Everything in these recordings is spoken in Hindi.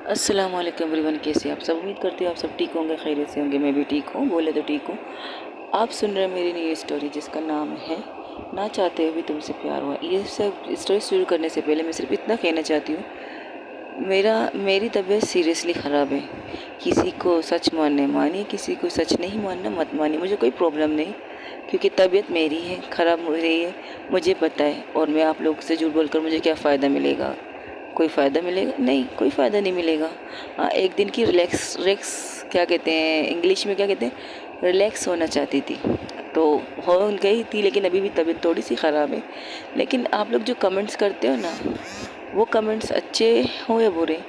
अस्सलाम वालेकुम एवरीवन, कैसे आप सब? उम्मीद करती हूँ आप सब ठीक होंगे, खैरियत से होंगे। मैं भी ठीक हूँ, बोले तो ठीक हूँ। आप सुन रहे हैं मेरी नई स्टोरी जिसका नाम है ना चाहते हुए भी तुमसे प्यार हुआ। ये सब स्टोरी शुरू करने से पहले मैं सिर्फ इतना कहना चाहती हूँ, मेरी तबीयत सीरियसली ख़राब है। किसी को सच मानने मानिए, किसी को सच नहीं मानना मत मानिए, मुझे कोई प्रॉब्लम नहीं, क्योंकि तबीयत मेरी है, ख़राब हो रही है, मुझे पता है। और मैं आप लोग से झूठ बोलकर मुझे क्या फ़ायदा मिलेगा? कोई फ़ायदा मिलेगा? नहीं, कोई फ़ायदा नहीं मिलेगा। हाँ, एक दिन की रिलैक्स क्या कहते हैं, इंग्लिश में क्या कहते हैं, रिलैक्स होना चाहती थी, तो हो गई थी, लेकिन अभी भी तबीयत थोड़ी सी ख़राब है। लेकिन आप लोग जो कमेंट्स करते हो ना, वो कमेंट्स अच्छे हो या बुरे,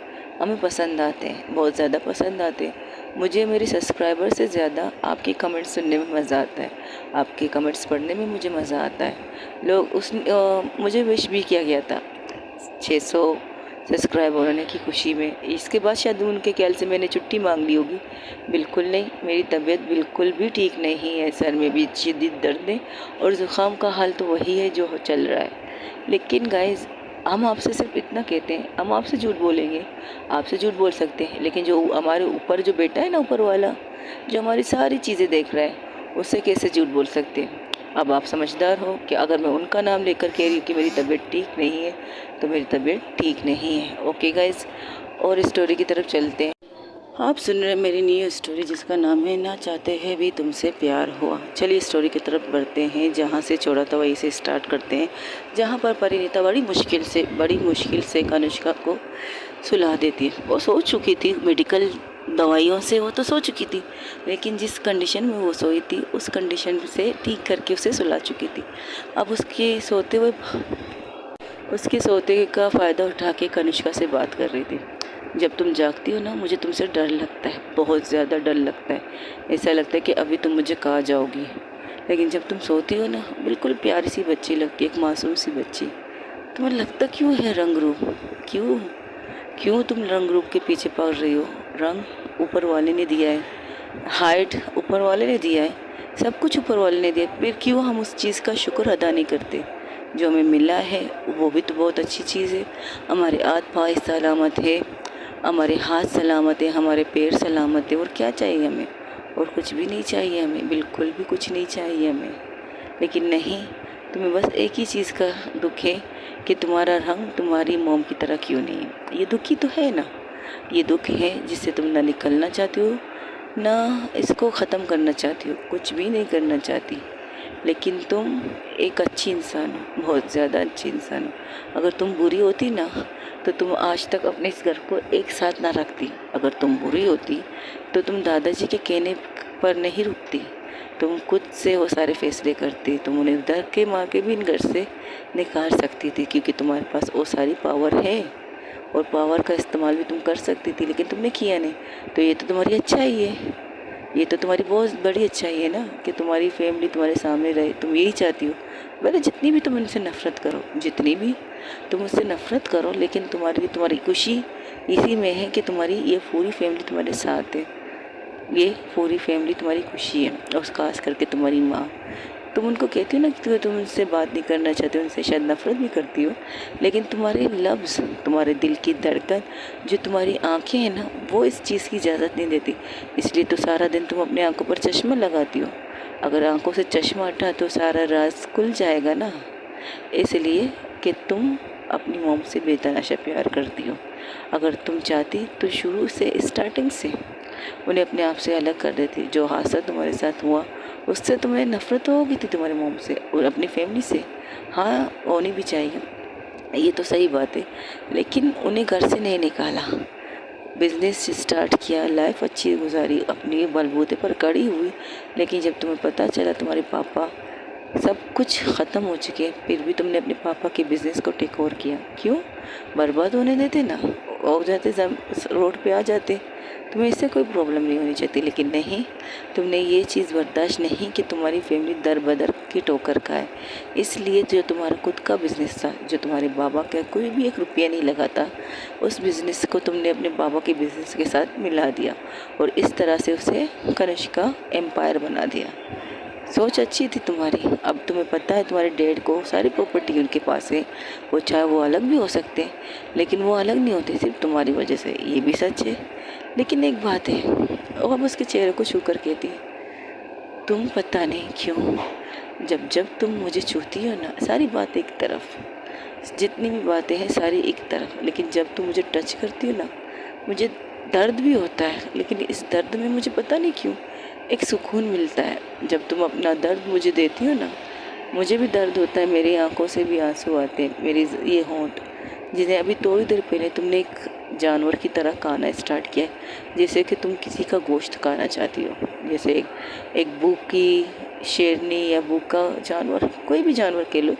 हमें पसंद आते हैं, बहुत ज़्यादा पसंद आते हैं। मुझे मेरे सब्सक्राइबर से ज़्यादा आपके कमेंट्स सुनने में मज़ा आता है, आपके कमेंट्स पढ़ने में मुझे मज़ा आता है। मुझे विश भी किया गया था 600 सब्सक्राइब होने की खुशी में। इसके बाद शायद उनके ख्याल से मैंने छुट्टी मांग ली होगी। बिल्कुल नहीं, मेरी तबीयत बिल्कुल भी ठीक नहीं है, सर में भी शदीद दर्द है और ज़ुकाम का हाल तो वही है जो चल रहा है। लेकिन गाइज़, हम आपसे सिर्फ इतना कहते हैं, हम आपसे झूठ बोलेंगे, आपसे झूठ बोल सकते हैं, लेकिन जो हमारे ऊपर जो बैठा है ना, ऊपर वाला जो हमारी सारी चीज़ें देख रहा है, उससे कैसे झूठ बोल सकते हैं? अब आप समझदार हो कि अगर मैं उनका नाम लेकर कह रही हूँ कि मेरी तबीयत ठीक नहीं है, तो मेरी तबीयत ठीक नहीं है। ओके गाइज़, और स्टोरी की तरफ चलते हैं। आप सुन रहे हैं मेरी न्यू स्टोरी जिसका नाम है ना चाहते हैं भी तुमसे प्यार हुआ। चलिए स्टोरी की तरफ बढ़ते हैं, जहाँ से छोड़ा था वहीं से स्टार्ट करते हैं। जहाँ पर परिणीता बड़ी मुश्किल से कनिष्का को सुला देती है। वो सो चुकी थी, मेडिकल दवाइयों से वो तो सो चुकी थी, लेकिन जिस कंडीशन में वो सोई थी उस कंडीशन से ठीक करके उसे सुला चुकी थी। अब उसके सोते का फ़ायदा उठा के कनिष्का से बात कर रही थी। जब तुम जागती हो ना, मुझे तुमसे डर लगता है, बहुत ज़्यादा डर लगता है। ऐसा लगता है कि अभी तुम मुझे कहाँ जाओगी। लेकिन जब तुम सोती हो ना, बिल्कुल प्यारी सी बच्ची लगती है, एक मासूम सी बच्ची। तुम्हें लगता क्यों है रंग रूप? क्यों क्यों तुम रंग रूप के पीछे पड़ रही हो? रंग ऊपर वाले ने दिया है, हाइट ऊपर वाले ने दिया है, सब कुछ ऊपर वाले ने दिया, फिर क्यों हम उस चीज़ का शुक्र अदा नहीं करते? जो हमें मिला है वो भी तो बहुत अच्छी चीज़ है। हमारे हाथ पाँव सलामत है, हमारे हाथ सलामत है, हमारे पैर सलामत है, और क्या चाहिए हमें? और कुछ भी नहीं चाहिए हमें, बिल्कुल भी कुछ नहीं चाहिए हमें। लेकिन नहीं, तुम्हें बस एक ही चीज़ का दुख है कि तुम्हारा रंग तुम्हारी मोम की तरह क्यों नहीं है। ये दुख ही तो है ना, ये दुख है जिससे तुम ना निकलना चाहती हो, ना इसको ख़त्म करना चाहती हो, कुछ भी नहीं करना चाहती। लेकिन तुम एक अच्छी इंसान हो, बहुत ज़्यादा अच्छी इंसान हो। अगर तुम बुरी होती ना, तो तुम आज तक अपने इस घर को एक साथ ना रखती। अगर तुम बुरी होती तो तुम दादाजी के कहने पर नहीं रुकती, तुम खुद से वो सारे फैसले करती। तुम उन्हें डर के मार के भी इन घर से निकाल सकती थी, क्योंकि तुम्हारे पास वो सारी पावर है और पावर का इस्तेमाल भी तुम कर सकती थी, लेकिन तुमने किया नहीं। तो ये तो तुम्हारी अच्छाई है, ये तो तुम्हारी बहुत बड़ी अच्छाई है ना, कि तुम्हारी फैमिली तुम्हारे सामने रहे। तुम यही चाहती हो। भले जितनी भी तुम उनसे नफ़रत करो, जितनी भी तुम उससे नफ़रत करो, लेकिन तुम्हारी खुशी इसी में है कि तुम्हारी ये पूरी फैमिली तुम्हारे साथ है, ये पूरी फैमिली तुम्हारी खुशी है। और खास करके तुम्हारी माँ, तुम उनको कहती हो ना कि तुम उनसे बात नहीं करना चाहते, उनसे शायद नफ़रत भी करती हो, लेकिन तुम्हारे लफ्ज़, तुम्हारे दिल की धड़कन, जो तुम्हारी आंखें हैं ना, वो इस चीज़ की इजाज़त नहीं देती। इसलिए तो सारा दिन तुम अपने आंखों पर चश्मा लगाती हो। अगर आंखों से चश्मा हटा तो सारा राज खुल जाएगा ना। इसलिए कि तुम अपनी मोम से बेतहाशा प्यार करती हो। अगर तुम चाहती तो शुरू से, स्टार्टिंग से उन्हें अपने आप से अलग कर देती। जो हादसा तुम्हारे साथ हुआ उससे तुम्हें नफ़रत हो गई थी, तुम्हारे मोम से और अपनी फैमिली से। हाँ, होनी भी चाहिए, ये तो सही बात है, लेकिन उन्हें घर से नहीं निकाला, बिजनेस स्टार्ट किया, लाइफ अच्छी गुजारी, अपने बलबूते पर खड़ी हुई। लेकिन जब तुम्हें पता चला तुम्हारे पापा सब कुछ ख़त्म हो चुके, फिर भी तुमने अपने पापा के बिज़नेस को टेक ओवर किया। क्यों? बर्बाद होने देते ना, हो जाते, जब रोड पे आ जाते। तुम्हें इससे कोई प्रॉब्लम नहीं होनी चाहिए, लेकिन नहीं, तुमने ये चीज़ बर्दाश्त नहीं कि तुम्हारी फैमिली दर बदर की ठोकर खाए। इसलिए जो तुम्हारा खुद का बिज़नेस था, जो तुम्हारे बाबा का कोई भी एक रुपया नहीं लगा था, उस बिज़नेस को तुमने अपने बाबा के बिज़नेस के साथ मिला दिया और इस तरह से उसे कनिष्का एम्पायर बना दिया। सोच अच्छी थी तुम्हारी। अब तुम्हें पता है तुम्हारे डैड को सारी प्रॉपर्टी उनके पास है, वो चाहे वो अलग भी हो सकते हैं, लेकिन वो अलग नहीं होते सिर्फ तुम्हारी वजह से, ये भी सच है। लेकिन एक बात है, और अब उसके चेहरे को छू कर कहती है, तुम पता नहीं क्यों जब जब तुम मुझे छूती हो ना, सारी बात एक तरफ, जितनी भी बातें हैं सारी एक तरफ, लेकिन जब तुम मुझे टच करती हो ना, मुझे दर्द भी होता है, लेकिन इस दर्द में मुझे पता नहीं क्यों एक सुकून मिलता है। जब तुम अपना दर्द मुझे देती हो ना, मुझे भी दर्द होता है, मेरी आंखों से भी आंसू आते हैं। मेरी ये होंठ जिन्हें अभी थोड़ी देर पहले तुमने एक जानवर की तरह खाना स्टार्ट किया है, जैसे कि तुम किसी का गोश्त खाना चाहती हो, जैसे एक भूखी शेरनी या भूखा जानवर, कोई भी जानवर कह लो,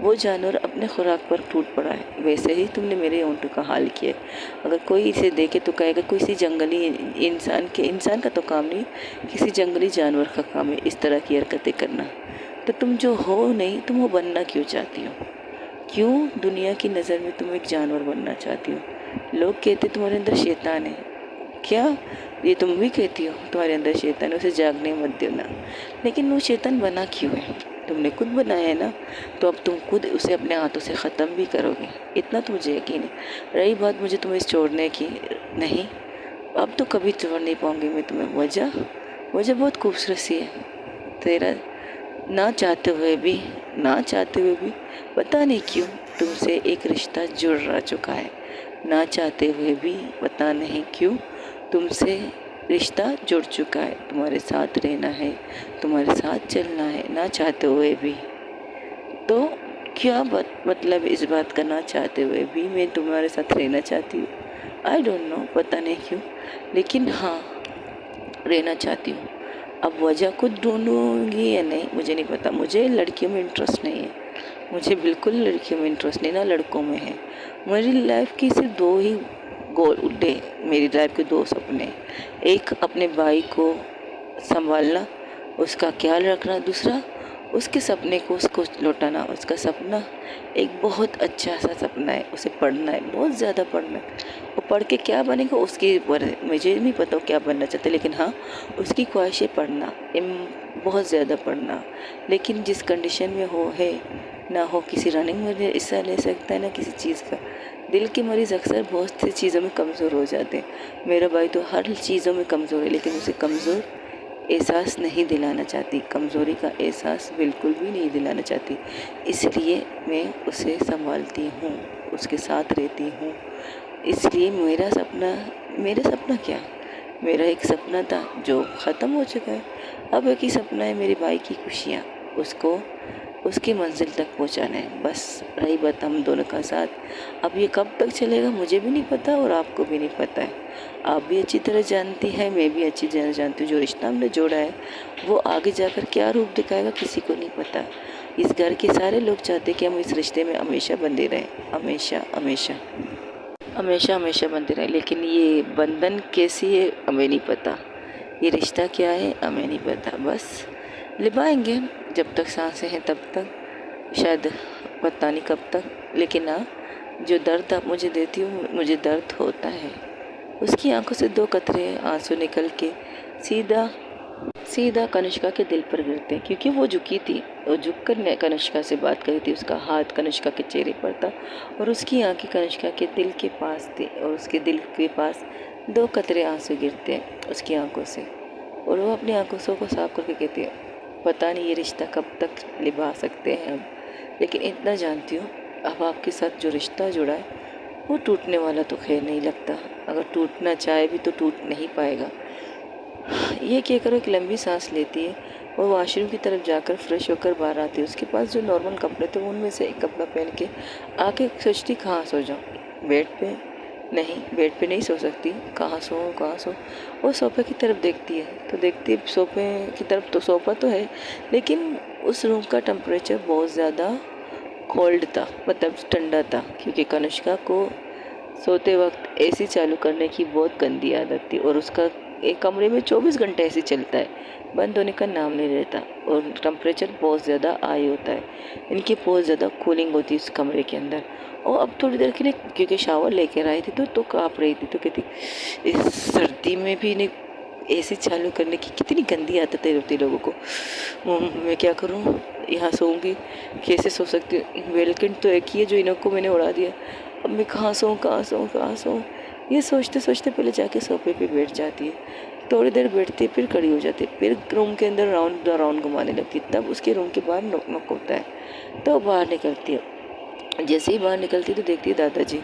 वो जानवर अपने खुराक पर टूट पड़ा है, वैसे ही तुमने मेरे होंठों का हाल किया है। अगर कोई इसे देखे तो कहेगा किसी जंगली इंसान का तो काम नहीं, किसी जंगली जानवर का काम है इस तरह की हरकतें करना। तो तुम जो हो नहीं, तुम वो बनना क्यों चाहती हो? क्यों दुनिया की नज़र में तुम एक जानवर बनना चाहती हो? लोग कहते तुम्हारे अंदर शैतान है, क्या ये तुम भी कहती हो तुम्हारे अंदर शैतान है, उसे जागने मत देना। लेकिन वो शैतान बना क्यों है? तुमने खुद बनाया है ना, तो अब तुम खुद उसे अपने हाथों से ख़त्म भी करोगे, इतना तो मुझे यकीन है। रही बात मुझे तुम्हें छोड़ने की, नहीं, अब तो कभी छोड़ नहीं पाऊँगी मैं तुम्हें। वजह बहुत खूबसूरत सी है। तेरा ना चाहते हुए भी पता नहीं क्यों तुमसे एक रिश्ता जुड़ रह चुका है। ना चाहते हुए भी पता नहीं क्यों तुमसे रिश्ता जुड़ चुका है। तुम्हारे साथ रहना है, तुम्हारे साथ चलना है, ना चाहते हुए भी। तो क्या मतलब इस बात का, ना चाहते हुए भी मैं तुम्हारे साथ रहना चाहती हूँ? आई डोंट नो, पता नहीं क्यों, लेकिन हाँ, रहना चाहती हूँ। अब वजह खुद ढूंढूंगी या नहीं मुझे नहीं पता। मुझे लड़कियों में इंटरेस्ट नहीं है, मुझे बिल्कुल लड़कियों में इंटरेस्ट नहीं, ना लड़कों में है। मेरी लाइफ की सिर्फ दो ही गोल उठे, मेरी लाइफ के दो सपने, एक अपने भाई को संभालना, उसका ख्याल रखना, दूसरा उसके सपने को उसको लौटाना। उसका सपना एक बहुत अच्छा सा सपना है, उसे पढ़ना है, बहुत ज़्यादा पढ़ना है। वो पढ़ के क्या बनेगा उसकी मुझे नहीं पता वो क्या बनना चाहता, लेकिन हाँ, उसकी ख्वाहिश है पढ़ना, बहुत ज़्यादा पढ़ना। लेकिन जिस कंडीशन में हो है ना, हो किसी रनिंग में हिस्सा ले सकता है ना किसी चीज़ का। दिल के मरीज़ अक्सर बहुत सी चीज़ों में कमज़ोर हो जाते हैं। मेरा भाई तो हर चीज़ों में कमज़ोर है, लेकिन उसे कमज़ोर एहसास नहीं दिलाना चाहती, कमज़ोरी का एहसास बिल्कुल भी नहीं दिलाना चाहती। इसलिए मैं उसे संभालती हूँ, उसके साथ रहती हूँ। इसलिए मेरा सपना क्या, मेरा एक सपना था जो ख़त्म हो चुका है। अब एक ही सपना है, मेरे भाई की खुशियाँ, उसको उसकी मंजिल तक पहुंचाना है। बस रही बात हम दोनों का साथ, अब ये कब तक चलेगा मुझे भी नहीं पता और आपको भी नहीं पता है। आप भी अच्छी तरह जानती हैं, मैं भी अच्छी तरह जानती हूँ। जो रिश्ता हमने जोड़ा है वो आगे जाकर क्या रूप दिखाएगा किसी को नहीं पता। इस घर के सारे लोग चाहते हैं कि हम इस रिश्ते में हमेशा बंधे रहें, हमेशा हमेशा हमेशा हमेशा बंधे रहें। लेकिन ये बंधन कैसी है हमें नहीं पता, ये रिश्ता क्या है हमें नहीं पता। बस निभाएंगे जब तक सांसें हैं तब तक, शायद पता नहीं कब तक। लेकिन हाँ, जो दर्द आप मुझे देती हो मुझे दर्द होता है। उसकी आंखों से दो कतरे आंसू निकल के सीधा सीधा कनिष्का के दिल पर गिरते हैं, क्योंकि वो झुकी थी, वो झुककर कनिष्का से बात करी थी। उसका हाथ कनिष्का के चेहरे पर था और उसकी आंखें कनिष्का के दिल के पास थी, और उसके दिल के पास दो कतरे आंसू गिरते हैं उसकी आंखों से, और वो अपनी आंखों को साफ करके कहती है, पता नहीं ये रिश्ता कब तक निभा सकते हैं हम, लेकिन इतना जानती हूँ अब आपके साथ जो रिश्ता जुड़ा है वो टूटने वाला तो खैर नहीं लगता। अगर टूटना चाहे भी तो टूट नहीं पाएगा। ये कहकर एक लंबी सांस लेती है और वॉशरूम की तरफ जाकर फ्रेश होकर बाहर आती है। उसके पास जो नॉर्मल कपड़े थे उनमें से एक कपड़ा पहन के आके सोचती कहाँ सो जाऊँ, बेड पे नहीं सो सकती, कहाँ सो। वो सोफे की तरफ देखती है तो देखती सोफे की तरफ, तो सोफा तो है लेकिन उस रूम का टेम्परेचर बहुत ज़्यादा कोल्ड था, मतलब ठंडा था, क्योंकि कनिष्का को सोते वक्त एसी चालू करने की बहुत गंदी आदत थी, और उसका एक कमरे में 24 घंटे एसी चलता है, बंद होने का नाम नहीं रहता, और टेम्परेचर बहुत ज़्यादा हाई होता है, इनकी बहुत ज़्यादा कूलिंग होती है उस कमरे के अंदर। और अब थोड़ी देर के लिए क्योंकि शावर लेकर आई थी तो काँप रही थी, तो कहती इस सर्दी में भी नहीं एसी चालू करने की कितनी गंदी आदतें होती लोगों को। मैं क्या करूँ, यहाँ सोऊंगी, कैसे सो सकती हूँ, वेलकम तो एक ही है जो इनको मैंने उड़ा दिया। अब मैं कहाँ सोऊँ, कहाँ सोऊँ, कहाँ सोऊँ, ये सोचते सोचते पहले जाके सोफे पे बैठ जाती है। थोड़ी देर बैठती है, फिर खड़ी हो जाती है, फिर रूम के अंदर राउंड राउंड घुमाने लगती है। तब उसके रूम के बाहर नॉक नॉक होता है, तो बाहर निकलती है। जैसे ही बाहर निकलती तो देखती है दादाजी,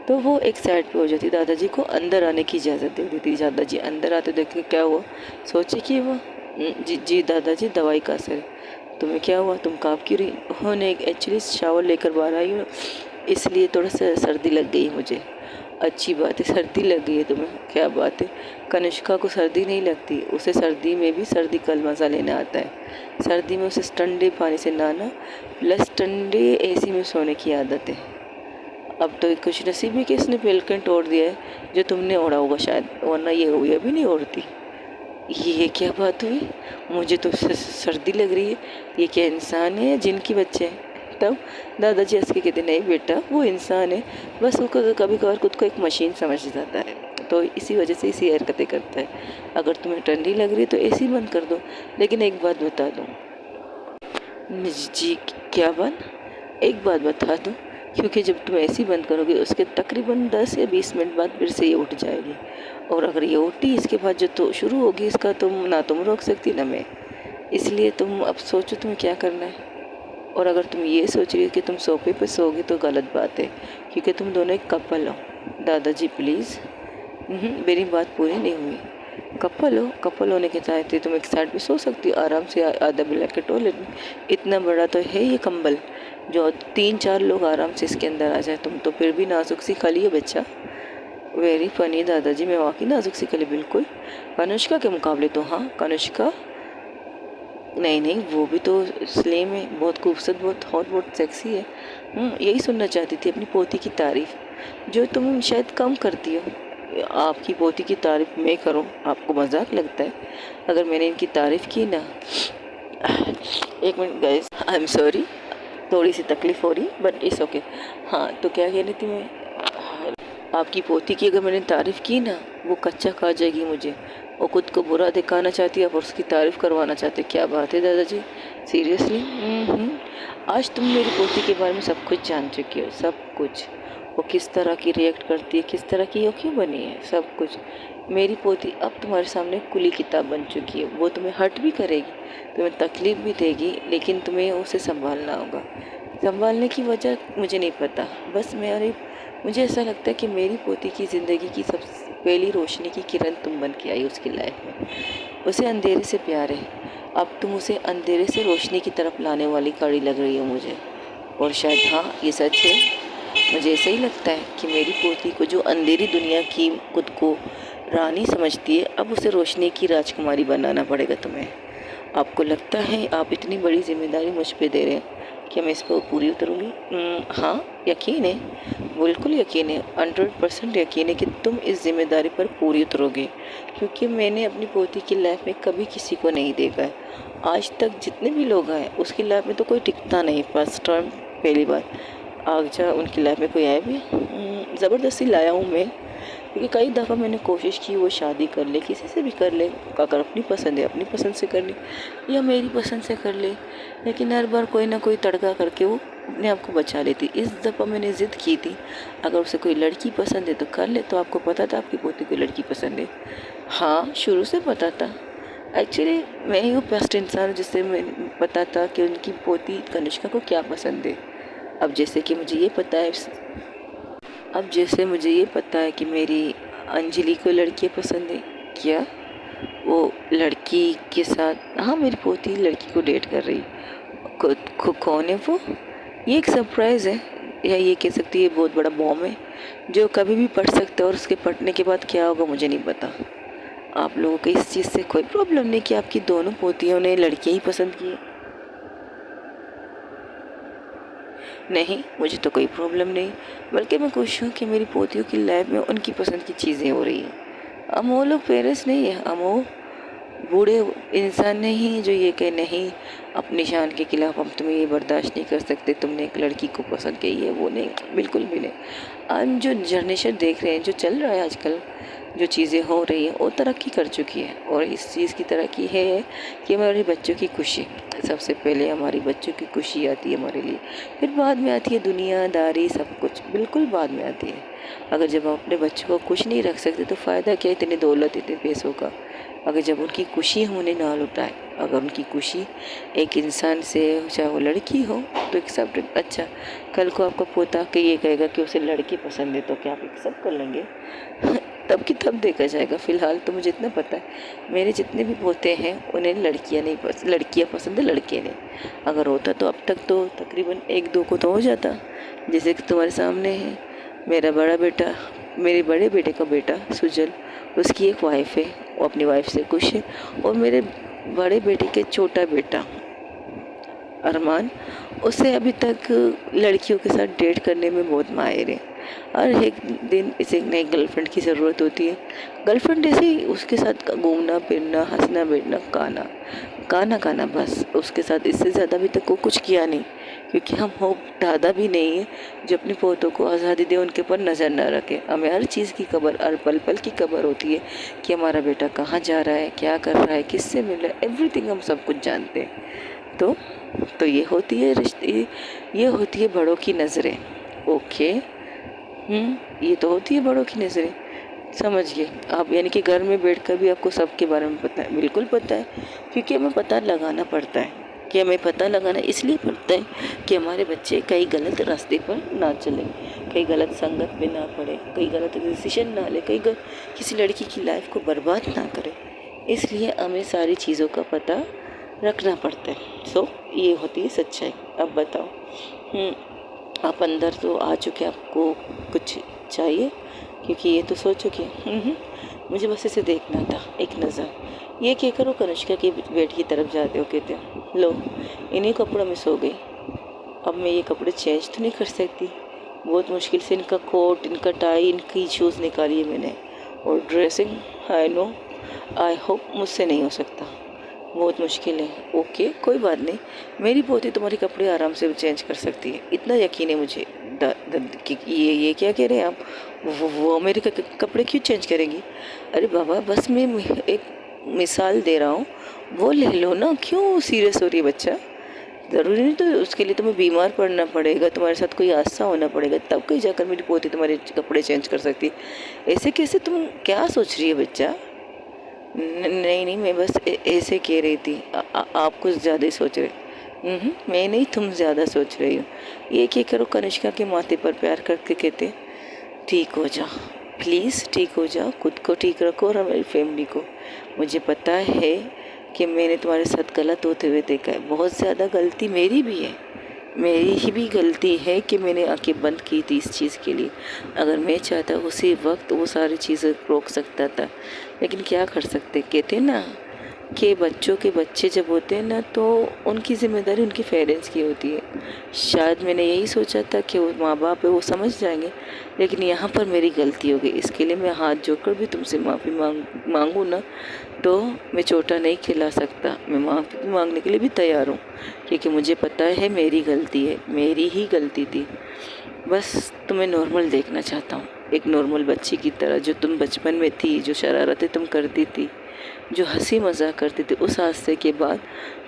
तो वो एक साइड पे हो जाती। दादाजी को अंदर आने की इजाज़त दे देती। दादाजी अंदर आते देख के क्या हुआ, सोचे कि वो जी जी दादाजी दवाई का असर है। तुम्हें क्या हुआ, तुम काँप क्यों रही हो? नहीं एक्चुअली शावर लेकर बाहर आई हूँ, इसलिए थोड़ा सा सर्दी लग गई मुझे। अच्छी बात है, सर्दी लग गई है तुम्हें, क्या बात है। कनिष्का को सर्दी नहीं लगती, उसे सर्दी में भी सर्दी का मज़ा लेना आता है। सर्दी में उसे ठंडे पानी से नहाना प्लस ठंडे एसी में सोने की आदत है। अब तो कुछ नसीब ही कि इसने पेलकन तोड़ दिया है जो तुमने ओढ़ा होगा शायद, वरना ये हुई अभी नहीं ओढ़ती। ये क्या बात हुई, मुझे तो सर्दी लग रही है। ये क्या इंसान है या जिनकी बच्चे हैं? तब दादाजी हंस के कहते नहीं बेटा, वो इंसान है, बस वो कभी कभार खुद को एक मशीन समझ जाता है, तो इसी वजह से इसी हरकतें करता है। अगर तुम्हें ठंडी लग रही है तो एसी बंद कर दो। लेकिन एक बात बता दूँ जी, क्या बात, एक बात बता दूँ, क्योंकि जब तुम एसी बंद करोगे उसके तकरीबन 10 या 20 मिनट बाद फिर से ये उठ जाएगी, और अगर ये उठी इसके बाद जो तो शुरू होगी इसका, तुम रोक सकती ना मैं। इसलिए तुम अब सोचो तुम्हें क्या करना है। और अगर तुम ये सोच रही हो कि तुम सोफे पर सोओगे तो गलत बात है, क्योंकि तुम दोनों एक कपल हो। दादाजी प्लीज़, मेरी बात पूरी नहीं हुई। कपल हो, कपल होने के तहत तुम एक साइड पे सो सकती हो आराम से, आधा ब्लैंकेट टॉयलेट में। इतना बड़ा तो है ये कंबल जो 3-4 लोग आराम से इसके अंदर आ जाए। तुम तो फिर भी नाजुक सी खली हो बच्चा। वेरी फनी दादाजी, मैं वाकई नाजुक सी खली बिल्कुल। कनिष्का के मुकाबले तो हाँ, कनिष्का नहीं नहीं, वो भी तो स्लिम है, बहुत खूबसूरत, बहुत हॉट, बहुत सेक्सी है। यही सुनना चाहती थी अपनी पोती की तारीफ़, जो तुम शायद कम करती हो। आपकी पोती की तारीफ़ मैं करूं, आपको मजाक लगता है? अगर मैंने इनकी तारीफ़ की ना, एक minute guys, I am sorry, थोड़ी सी तकलीफ़ हो रही, बट इट्स ओके। हाँ, तो क्या कह रही थी मैं, आपकी पोती की अगर मैंने तारीफ़ की ना, वो कच्चा खा जाएगी मुझे। वो खुद को बुरा दिखाना चाहती है और उसकी तारीफ़ करवाना चाहती है। क्या बात है दादाजी, सीरियसली? आज तुम मेरी पोती के बारे में सब कुछ जान चुकी हो, सब कुछ। वो किस तरह की रिएक्ट करती है, किस तरह की वो क्यों बनी है, सब कुछ। मेरी पोती अब तुम्हारे सामने खुली किताब बन चुकी है। वो तुम्हें हर्ट भी करेगी, तुम्हें तकलीफ़ भी देगी, लेकिन तुम्हें उसे संभालना होगा। संभालने की वजह मुझे नहीं पता, बस मुझे ऐसा लगता है कि मेरी पोती की ज़िंदगी की सबसे पहली रोशनी की किरण तुम बन के आई उसकी लाइफ में। उसे अंधेरे से प्यार है, अब तुम उसे अंधेरे से रोशनी की तरफ लाने वाली कड़ी लग रही हो मुझे। और शायद हाँ, ये सच है, मुझे ऐसा ही लगता है कि मेरी पोती को जो अंधेरी दुनिया की खुद को रानी समझती है, अब उसे रोशनी की राजकुमारी बनाना पड़ेगा तुम्हें। आपको लगता है आप इतनी बड़ी जिम्मेदारी मुझ पे दे रहे हैं कि मैं इस पर पूरी उतरूँगी? हाँ, यकीन है, बिल्कुल यकीन है, 100% यकीन है कि तुम इस जिम्मेदारी पर पूरी उतरोगे, क्योंकि मैंने अपनी पोती की लाइफ में कभी किसी को नहीं देखा है। आज तक जितने भी लोग आए उसकी लाइफ में तो कोई टिकता नहीं। फर्स्ट टाइम, पहली बार आगजा उनकी लाइफ में कोई आया भी, ज़बरदस्ती लाया हूँ मैं, क्योंकि कई दफ़ा मैंने कोशिश की वो शादी कर ले, किसी से भी कर ले, अगर अपनी पसंद है अपनी पसंद से कर ले या मेरी पसंद से कर ले, लेकिन हर बार कोई ना कोई तड़का करके वो अपने आप को बचा लेती। इस दफ़ा मैंने ज़िद की थी, अगर उसे कोई लड़की पसंद है तो कर ले। तो आपको पता था आपकी पोती को लड़की पसंद है? हाँ, शुरू से पता था। एक्चुअली मैं ही वो फर्स्ट इंसान हूँ जिससे मैं पता था कि उनकी पोती कनिष्का को क्या पसंद है। अब जैसे मुझे ये पता है कि मेरी अंजलि को लड़कियाँ पसंद है। क्या वो लड़की के साथ, हाँ, मेरी पोती लड़की को डेट कर रही। कौन है वो? ये एक सरप्राइज़ है, या ये कह सकती है बहुत बड़ा बॉम्ब है जो कभी भी फट सकता है, और उसके फटने के बाद क्या होगा मुझे नहीं पता। आप लोगों को इस चीज़ से कोई प्रॉब्लम नहीं कि आपकी दोनों पोतियों ने लड़कियाँ ही पसंद की? नहीं, मुझे तो कोई प्रॉब्लम नहीं, बल्कि मैं खुश हूँ कि मेरी पोतियों की लाइफ में उनकी पसंद की चीज़ें हो रही हैं। हम वो लोग पेरेंट्स नहीं है, हम वो बूढ़े इंसान नहीं जो ये कहे नहीं, अपनी शान के खिलाफ हम तुम्हें ये बर्दाश्त नहीं कर सकते, तुमने एक लड़की को पसंद की है, वो नहीं, बिल्कुल भी नहीं। आज जो जनरेशन देख रहे हैं, जो चल रहा है आजकल, जो चीज़ें हो रही हैं वो तरक्की कर चुकी है, और इस चीज़ की तरक्की है कि हमारे बच्चों की खुशी। सबसे पहले हमारी बच्चों की खुशी आती है हमारे लिए, फिर बाद में आती है दुनियादारी, सब कुछ बिल्कुल बाद में आती है। अगर जब हम अपने बच्चों को खुश नहीं रख सकते तो फ़ायदा क्या इतनी दौलत इतने पैसों का। अगर जब उनकी खुशी हम उन्हें ना लुटाए, अगर उनकी खुशी एक इंसान से, चाहे वो लड़की हो तो एक्सेप्ट, अच्छा कल को आपका पोता कि ये कहेगा कि उसे लड़की पसंद है तो क्या आप एक्सेप्ट कर लेंगे? तब की तब देखा जाएगा। फ़िलहाल तो मुझे इतना पता है मेरे जितने भी पोते हैं उन्हें लड़कियां नहीं पसंद, लड़कियां पसंद है, लड़के नहीं। अगर होता तो अब तक तो तकरीबन 1-2 को तो हो जाता, जैसे कि तुम्हारे सामने है मेरा बड़ा बेटा, मेरे बड़े बेटे का बेटा सुजल, उसकी एक वाइफ है, वो अपनी वाइफ से खुश है। और मेरे बड़े बेटे के छोटा बेटा अरमान, उसे अभी तक लड़कियों के साथ डेट करने में बहुत माहिर है। हर एक दिन इसे एक नई गर्लफ्रेंड की ज़रूरत होती है। गर्लफ्रेंड ऐसे ही उसके साथ घूमना फिरना, हंसना बैठना, गाना, बस उसके साथ। इससे ज़्यादा अभी तक वो कुछ किया नहीं, क्योंकि हम हो दादा भी नहीं है जो अपने पोतों को आज़ादी दे, उनके ऊपर नज़र न रखे। हमें हर चीज़ की खबर, हर पल पल की खबर होती है कि हमारा बेटा कहाँ जा रहा है, क्या कर रहा है, किससे मिल रहा है, एवरीथिंग हम सब कुछ जानते हैं। तो ये होती है रिश्ते, ये होती है बड़ों की नज़रें। ओके, ये तो होती है बड़ों की नज़रें, समझ गए आप। यानी कि घर में बैठकर भी आपको सबके बारे में पता है? बिल्कुल पता है, क्योंकि हमें पता लगाना पड़ता है। कि हमें पता लगाना इसलिए पड़ता है कि हमारे बच्चे कई गलत रास्ते पर ना चले, कई गलत संगत में ना पड़े, कई गलत डिसीजन ना ले, किसी लड़की की लाइफ को बर्बाद ना करे। इसलिए हमें सारी चीज़ों का पता रखना पड़ता है। सो ये होती है सच्चाई। अब बताओ, आप अंदर तो आ चुके, आपको कुछ चाहिए? क्योंकि ये तो सो चुके हैं। मुझे बस इसे देखना था, एक नज़र। ये कहकर वो कनिष्का के बेड की तरफ जाते हो कहते हो, लो इन्हीं कपड़ों में सो गई, अब मैं ये कपड़े चेंज तो नहीं कर सकती। बहुत मुश्किल से इनका कोट, इनका टाई, इनकी शूज़ निकाली है मैंने, और dressing I know, I hope मुझसे नहीं हो सकता, बहुत मुश्किल है। ओके कोई बात नहीं, मेरी पोती तुम्हारे कपड़े आराम से चेंज कर सकती है, इतना यकीन है मुझे। कि ये क्या कह रहे हैं आप? वो मेरे कपड़े क्यों चेंज करेंगी? अरे बाबा बस मैं एक मिसाल दे रहा हूँ, वो ले लो ना, क्यों सीरियस हो रही है बच्चा? ज़रूरी नहीं तो उसके लिए तुम्हें बीमार पड़ना पड़ेगा, तुम्हारे साथ कोई हादसा होना पड़ेगा, तब कहीं जाकर मेरी पोती तुम्हारे कपड़े चेंज कर सकती। ऐसे कैसे? तुम क्या सोच रही है बच्चा? नहीं, मैं बस ऐसे कह रही थी। आप कुछ ज़्यादा ही सोच रहे। मैं नहीं, तुम ज़्यादा सोच रही हो। ये क्या करो, कनिष्का के माथे पर प्यार करके कहते, ठीक हो जा प्लीज़, ठीक हो जा, खुद को ठीक रखो और हमारी फैमिली को। मुझे पता है कि मैंने तुम्हारे साथ गलत होते हुए देखा है, बहुत ज़्यादा गलती मेरी भी है, मेरी ही भी गलती है कि मैंने आंखें बंद की थी इस चीज़ के लिए। अगर मैं चाहता उसी वक्त वो सारी चीज़ें रोक सकता था, लेकिन क्या कर सकते। कहते ना कि बच्चों के बच्चे जब होते हैं ना तो उनकी ज़िम्मेदारी उनके पेरेंट्स की होती है। शायद मैंने यही सोचा था कि वो माँ बाप है, वो समझ जाएंगे, लेकिन यहाँ पर मेरी गलती हो गई। इसके लिए मैं हाथ जोड़कर भी तुमसे माफ़ी मांगूँ ना तो मैं चोटा नहीं खिला सकता। मैं माफ़ी मांगने के लिए भी तैयार हूँ, क्योंकि मुझे पता है मेरी गलती है, मेरी ही गलती थी। बस तुम्हें नॉर्मल देखना चाहता हूँ, एक नॉर्मल बच्ची की तरह, जो तुम बचपन में थी, जो शरारतें तुम करती थी, जो हंसी मजाक करते थे। उस हादसे के बाद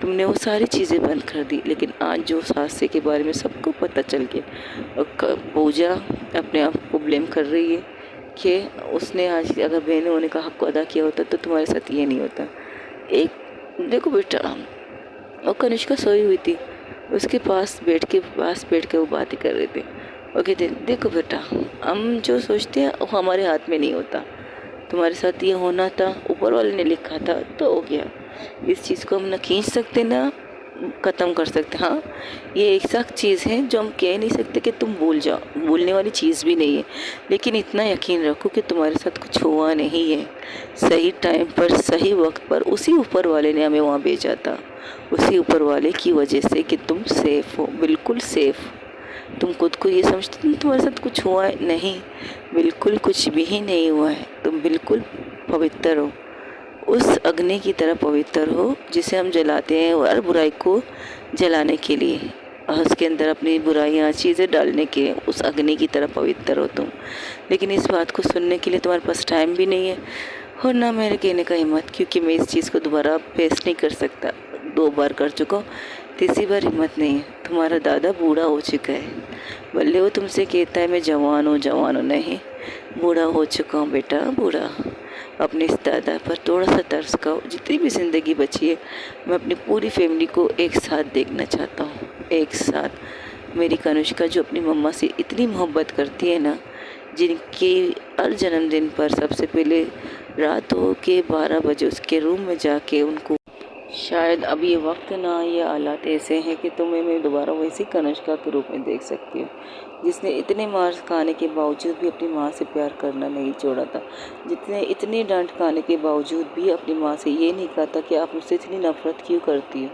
तुमने वो सारी चीज़ें बंद कर दी, लेकिन आज जो उस हादसे के बारे में सबको पता चल गया, और पूजा अपने आप को ब्लेम कर रही है कि उसने आज अगर बहनों ने का हक अदा किया होता तो तुम्हारे साथ ये नहीं होता। एक देखो बेटा, और कनिष्का सोई हुई थी, उसके पास बैठ के वो बातें कर रहे थे। और कहते, देखो बेटा, हम जो सोचते हैं वो हमारे हाथ में नहीं होता, तुम्हारे साथ ये होना था, ऊपर वाले ने लिखा था तो हो गया। इस चीज़ को हम ना खींच सकते ना ख़त्म कर सकते। हाँ, ये एक सख्त चीज़ है जो हम कह नहीं सकते कि तुम भूल जाओ, भूलने वाली चीज़ भी नहीं है, लेकिन इतना यकीन रखो कि तुम्हारे साथ कुछ हुआ नहीं है। सही टाइम पर, सही वक्त पर उसी ऊपर वाले ने हमें वहाँ भेजा था, उसी ऊपर वाले की वजह से कि तुम सेफ़ हो, बिल्कुल सेफ़। तुम खुद को ये समझते तुम तुम्हारे साथ कुछ हुआ है, नहीं, बिल्कुल कुछ भी ही नहीं हुआ है। तुम बिल्कुल पवित्र हो, उस अग्नि की तरह पवित्र हो जिसे हम जलाते हैं हर बुराई को जलाने के लिए। उसके अंदर अपनी बुराइयाँ चीज़ें डालने के उस अग्नि की तरह पवित्र हो तुम। लेकिन इस बात को सुनने के लिए तुम्हारे पास टाइम भी नहीं है और ना मेरे कहने का हिम्मत, क्योंकि मैं इस चीज़ को दोबारा फेस नहीं कर सकता। 2 बार कर चुका हूँ, तीसरी बार हिम्मत नहीं है। तुम्हारा दादा बूढ़ा हो चुका है, भले वो तुमसे कहता है मैं जवान हूँ, नहीं, बूढ़ा हो चुका हूँ बेटा, बूढ़ा। अपने इस दादा पर थोड़ा सा तरस खाओ। जितनी भी ज़िंदगी बची है मैं अपनी पूरी फैमिली को एक साथ देखना चाहता हूँ, एक साथ। मेरी कनिष्का जो अपनी मम्मा से इतनी मोहब्बत करती है ना, जिनके हर जन्मदिन पर सबसे पहले रात हो के 12 बजे उसके रूम में जाके उनको, शायद अब ये वक्त ना, ये हालात ऐसे हैं कि तुम्हें मैं दोबारा वैसी कनिष्का के रूप में देख सकती हूँ, जिसने इतने मार खाने के बावजूद भी अपनी माँ से प्यार करना नहीं छोड़ा था, जितने इतनी डांट खाने के बावजूद भी अपनी माँ से ये नहीं कहा था कि आप मुझसे इतनी नफरत क्यों करती हो।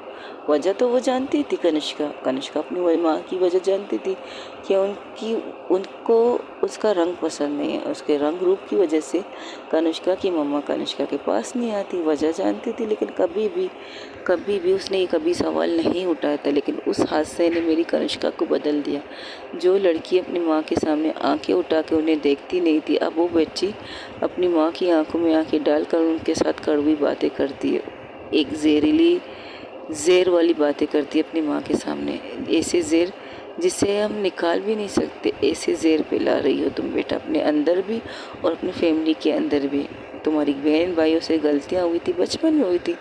वजह तो वो जानती थी, कनिष्का अपनी माँ की वजह जानती थी कि उनको उसका रंग पसंद नहीं है। उसके रंग रूप की वजह से कनिष्का की मम्मा कनिष्का के पास नहीं आती, वजह जानती थी। लेकिन कभी भी उसने कभी सवाल नहीं उठाया था। लेकिन उस हादसे ने मेरी कनिष्का को बदल दिया। जो लड़की अपनी माँ के सामने आंखें उठा के उन्हें देखती नहीं थी, अब वो बच्ची अपनी माँ की आंखों में आंखें डालकर उनके साथ कड़वी बातें करती है, एक ज़ेर वाली बातें करती है अपनी माँ के सामने। ऐसे ज़ेर जिसे हम निकाल भी नहीं सकते, ऐसे ज़ेर पिला रही हो तुम बेटा, अपने अंदर भी और अपनी फैमिली के अंदर भी। तुम्हारी बहन भाइयों से गलतियाँ हुई थी, बचपन में हुई थी।